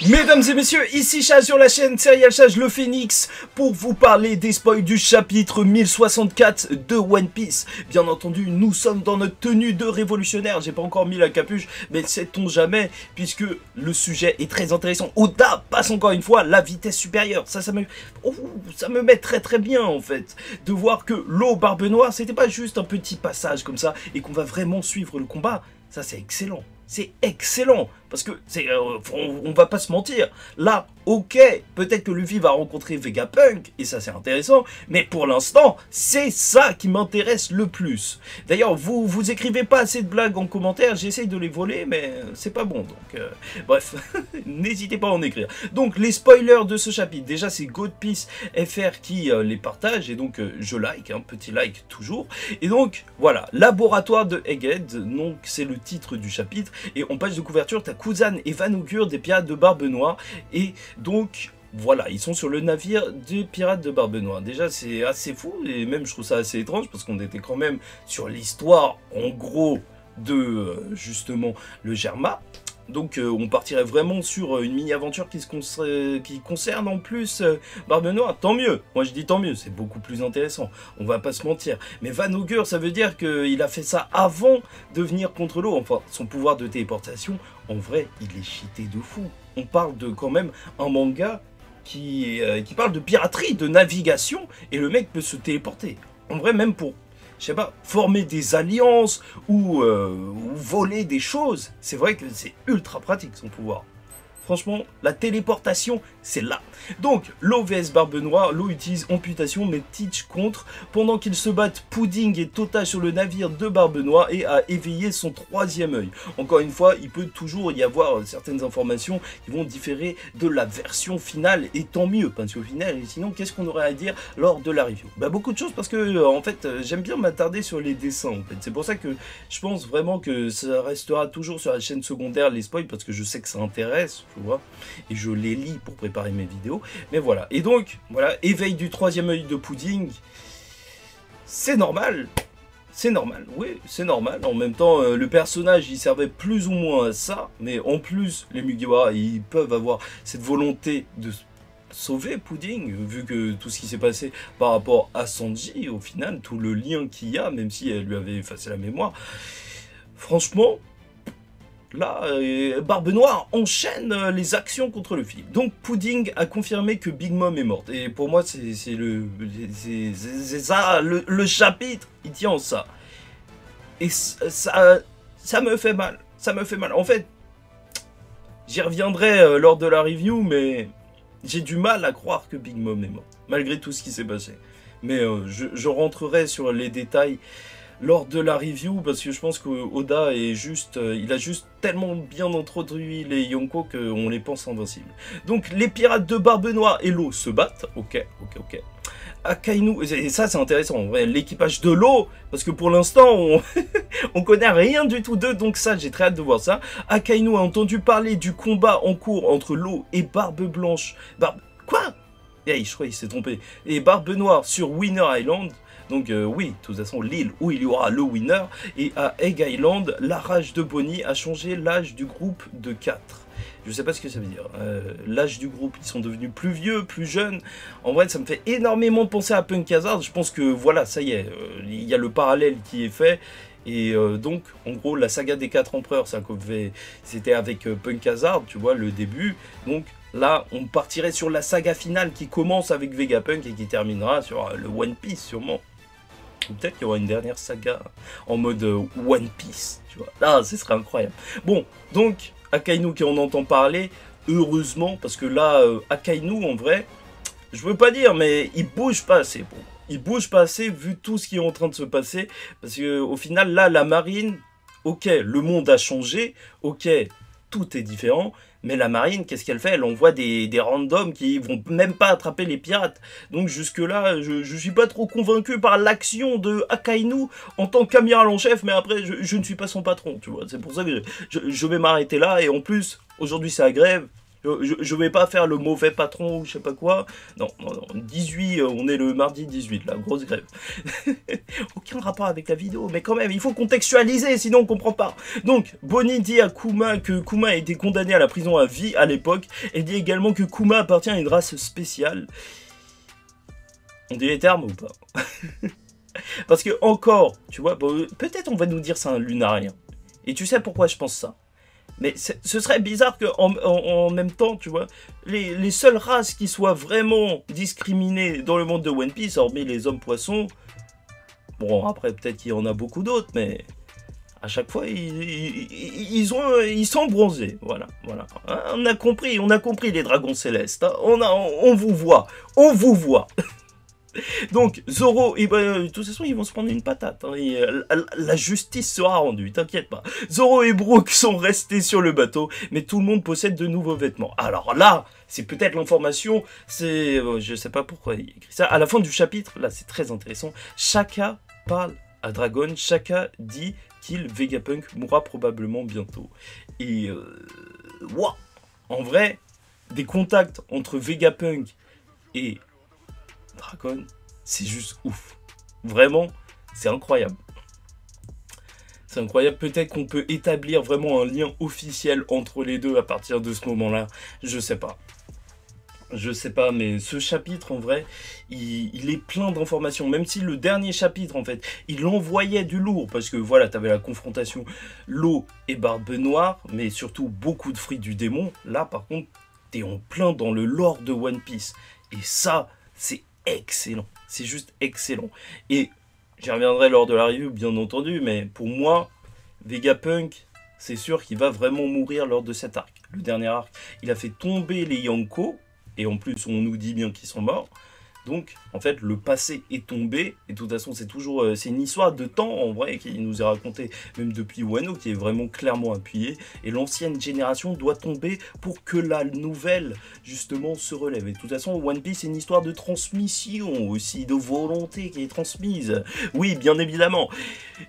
Mesdames et messieurs, ici Chaz sur la chaîne Serial Chaz le Phénix pour vous parler des spoils du chapitre 1064 de One Piece. Bien entendu, nous sommes dans notre tenue de révolutionnaire. J'ai pas encore mis la capuche, mais sait-on jamais, puisque le sujet est très intéressant. Oda passe encore une fois la vitesse supérieure. Ça me met très bien en fait, de voir que l'eau Barbe Noire, c'était pas juste un petit passage comme ça, et qu'on va vraiment suivre le combat. Ça c'est excellent. C'est excellent, parce que on va pas se mentir, là, ok, peut-être que Luffy va rencontrer Vegapunk, et ça c'est intéressant, mais pour l'instant, c'est ça qui m'intéresse le plus. D'ailleurs, vous écrivez pas assez de blagues en commentaire, j'essaye de les voler, mais c'est pas bon, donc bref, n'hésitez pas à en écrire. Donc, les spoilers de ce chapitre, déjà c'est GoatPeace FR qui les partage, et donc je like, un petit like toujours, et donc, voilà, Laboratoire de Egghead, donc c'est le titre du chapitre. Et en page de couverture, t'as Kuzan et Van Augure des pirates de Barbe Noire. Et donc, voilà, ils sont sur le navire des pirates de Barbe Noire. Déjà, c'est assez fou, et même je trouve ça assez étrange, parce qu'on était quand même sur l'histoire, en gros, de, justement, le Germa. Donc on partirait vraiment sur une mini-aventure qui concerne en plus Barbe Noire. Tant mieux, moi je dis tant mieux, c'est beaucoup plus intéressant, on va pas se mentir. Mais Van Augure, ça veut dire qu'il a fait ça avant de venir contre l'eau. Enfin, son pouvoir de téléportation, en vrai, il est cheaté de fou. On parle de quand même un manga qui parle de piraterie, de navigation, et le mec peut se téléporter. En vrai, même pour... je sais pas, former des alliances ou voler des choses, c'est vrai que c'est ultra pratique son pouvoir. Franchement, la téléportation, c'est là. Donc, l'eau vs Barbe Noire, l'eau utilise amputation, mais Teach contre. Pendant qu'ils se battent, Pudding est total sur le navire de Barbe Noire et a éveillé son troisième œil. Encore une fois, il peut toujours y avoir certaines informations qui vont différer de la version finale, et tant mieux, parce qu'au final, sinon, qu'est-ce qu'on aurait à dire lors de la review? Bah, beaucoup de choses, parce que, en fait, j'aime bien m'attarder sur les dessins, en fait. C'est pour ça que je pense vraiment que ça restera toujours sur la chaîne secondaire, les spoils, parce que je sais que ça intéresse, tu vois, et je les lis pour préparer mes vidéos. Mais voilà, et donc, voilà, éveil du troisième œil de Pudding, c'est normal. C'est normal, oui, c'est normal. En même temps, le personnage, il servait plus ou moins à ça, mais en plus, les Mugiwara, ils peuvent avoir cette volonté de sauver Pudding, vu que tout ce qui s'est passé par rapport à Sanji, au final, tout le lien qu'il y a, même si elle lui avait effacé la mémoire. Franchement, là, Barbe Noire enchaîne les actions contre le film. Donc Pudding a confirmé que Big Mom est morte. Et pour moi, c'est ça, le chapitre, il tient en ça. Et ça me fait mal. Ça me fait mal. En fait, j'y reviendrai lors de la review, mais j'ai du mal à croire que Big Mom est morte, malgré tout ce qui s'est passé. Mais je rentrerai sur les détails lors de la review, parce que je pense que Oda est juste, il a juste tellement bien introduit les Yonko qu'on les pense invincibles. Donc les pirates de Barbe Noire et l'eau se battent, ok. Akainu, et ça c'est intéressant, l'équipage de l'eau, parce que pour l'instant on connaît rien du tout d'eux, donc ça j'ai très hâte de voir ça. Akainu a entendu parler du combat en cours entre l'eau et Barbe Blanche, quoi? Hey, je crois qu'il s'est trompé. Et Barbe Noire sur Winner Island. Donc oui, de toute façon, l'île où il y aura le winner. Et à Egg Island, la rage de Bonnie a changé l'âge du groupe de 4. Je sais pas ce que ça veut dire. L'âge du groupe, ils sont devenus plus vieux, plus jeunes. En vrai, ça me fait énormément penser à Punk Hazard. Je pense que voilà, ça y est, il y a le parallèle qui est fait. Et donc, en gros, la saga des 4 empereurs, c'était avec Punk Hazard, tu vois, le début. Donc là, on partirait sur la saga finale qui commence avec Vegapunk et qui terminera sur le One Piece, sûrement. Ou peut-être qu'il y aura une dernière saga en mode One Piece, tu vois. Là, ce serait incroyable. Bon, donc, Akainu qui en entend parler, heureusement, parce que là, Akainu, en vrai, je veux pas dire, mais il bouge pas assez, bon. Il bouge pas assez vu tout ce qui est en train de se passer, parce que au final, là, la marine, ok, le monde a changé, ok, tout est différent, mais la marine, qu'est-ce qu'elle fait? Elle envoie des randoms qui vont même pas attraper les pirates. Donc jusque-là, je suis pas trop convaincu par l'action de Akainu en tant qu'amiral en chef, mais après, je ne suis pas son patron, tu vois. C'est pour ça que je vais m'arrêter là, et en plus, aujourd'hui c'est la grève. Je vais pas faire le mauvais patron ou je sais pas quoi. Non, non, non. 18, on est le mardi 18, la grosse grève. Aucun rapport avec la vidéo, mais quand même, il faut contextualiser, sinon on comprend pas. Donc, Bonnie dit à Kuma que Kuma a été condamné à la prison à vie à l'époque. Elle dit également que Kuma appartient à une race spéciale. On dit les termes ou pas? Parce que encore, tu vois, bon, peut-être on va nous dire c'est un lunarien. Et tu sais pourquoi je pense ça? Mais ce serait bizarre qu'en même temps, tu vois, les seules races qui soient vraiment discriminées dans le monde de One Piece, hormis les hommes poissons, bon après peut-être qu'il y en a beaucoup d'autres, mais à chaque fois ils sont bronzés, voilà, voilà. Hein, on a compris les dragons célestes, hein, on vous voit, on vous voit. Donc, Zoro, et de toute façon, ils vont se prendre une patate. Hein, et, la justice sera rendue, t'inquiète pas. Zoro et Brook sont restés sur le bateau, mais tout le monde possède de nouveaux vêtements. Alors là, c'est peut-être l'information, c'est... je sais pas pourquoi il écrit ça. À la fin du chapitre, là, c'est très intéressant. Shaka parle à Dragon. Shaka dit qu'il, Vegapunk, mourra probablement bientôt. Et... wow. En vrai, des contacts entre Vegapunk et... Dragon, c'est juste ouf. Vraiment, c'est incroyable. C'est incroyable. Peut-être qu'on peut établir vraiment un lien officiel entre les deux à partir de ce moment-là. Je sais pas. Je sais pas, mais ce chapitre, en vrai, il est plein d'informations. Même si le dernier chapitre, en fait, il envoyait du lourd. Parce que, voilà, t'avais la confrontation Law et Barbe Noire, mais surtout beaucoup de fruits du démon. Là, par contre, t'es en plein dans le lore de One Piece. Et ça, c'est excellent, c'est juste excellent. Et j'y reviendrai lors de la review, bien entendu, mais pour moi, Vegapunk, c'est sûr qu'il va vraiment mourir lors de cet arc. Le dernier arc, il a fait tomber les Yonko, et en plus, on nous dit bien qu'ils sont morts. Donc, en fait, le passé est tombé, et de toute façon, c'est toujours, c'est une histoire de temps, en vrai, qui nous est racontée, même depuis Wano, qui est vraiment clairement appuyée, et l'ancienne génération doit tomber pour que la nouvelle, justement, se relève. Et de toute façon, One Piece, c'est une histoire de transmission, aussi, de volonté qui est transmise. Oui, bien évidemment.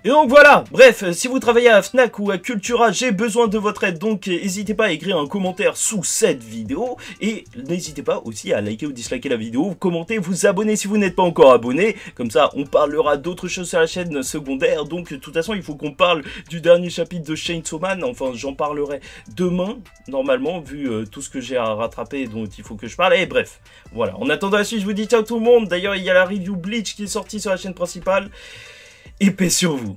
Et donc, voilà, bref, si vous travaillez à Fnac ou à Cultura, j'ai besoin de votre aide, donc n'hésitez pas à écrire un commentaire sous cette vidéo, et n'hésitez pas aussi à liker ou disliker la vidéo, commenter, vous abonner si vous n'êtes pas encore abonné, comme ça on parlera d'autres choses sur la chaîne secondaire. Donc de toute façon il faut qu'on parle du dernier chapitre de Chainsaw Man, enfin j'en parlerai demain normalement vu tout ce que j'ai à rattraper dont il faut que je parle, et bref, voilà, en attendant la suite je vous dis ciao tout le monde. D'ailleurs il y a la review Bleach qui est sortie sur la chaîne principale, et paix sur vous.